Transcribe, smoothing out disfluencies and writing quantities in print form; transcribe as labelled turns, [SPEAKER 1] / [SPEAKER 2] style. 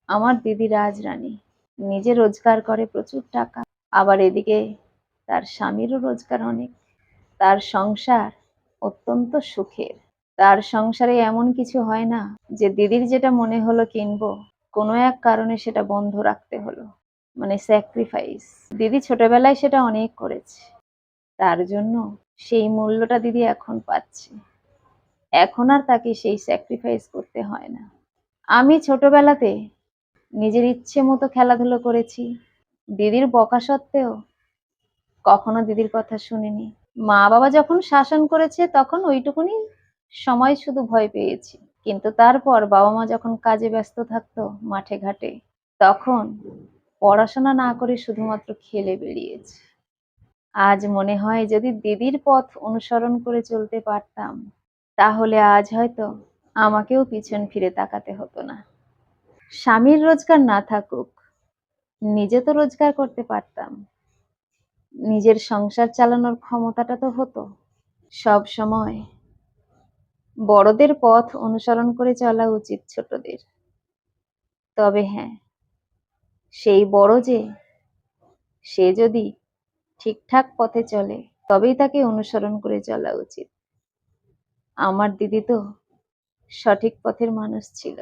[SPEAKER 1] আমার দিদি রাজরানী, নিজে রোজগার করে প্রচুর টাকা, আবার এদিকে তার স্বামীরও রোজগার অনেক। তার সংসার অত্যন্ত সুখের। তার সংসারে এমন কিছু হয় না যে দিদির যেটা মনে হলো কিনবো, কোনো এক কারণে সেটা বন্ধ রাখতে হলো। মানে স্যাক্রিফাইস। দিদি ছোটবেলায় সেটা অনেক করেছে, তার জন্য সেই মূল্যটা দিদি এখন পাচ্ছে। এখন আর তাকে সেই স্যাক্রিফাইস করতে হয় না। আমি ছোটবেলাতে নিজের ইচ্ছে মতো খেলাধুলো করেছি, দিদির বকা সত্ত্বেও কখনো দিদির কথা শুনিনি। মা বাবা যখন শাসন করেছে তখন ওইটুকুনি সময় শুধু ভয় পেয়েছি, কিন্তু তারপর বাবা মা যখন কাজে ব্যস্ত থাকতো মাঠে ঘাটে, তখন পড়াশোনা না করে শুধুমাত্র খেলে বেরিয়েছি। আজ মনে হয় যদি দিদির পথ অনুসরণ করে চলতে পারতাম, তাহলে আজ হয়তো আমাকেও পিছন ফিরে তাকাতে হতো না। স্বামীর রোজগার না থাকুক, নিজে তো রোজগার করতে পারতাম, নিজের সংসার চালানোর ক্ষমতাটা তো হতো। সব সময় বড়দের পথ অনুসরণ করে চলা উচিত ছোটদের। তবে হ্যাঁ, সেই বড় যে, সে যদি ঠিকঠাক পথে চলে তবেই তাকে অনুসরণ করে চলা উচিত। আমার দিদি তো সঠিক পথের মানুষ ছিল।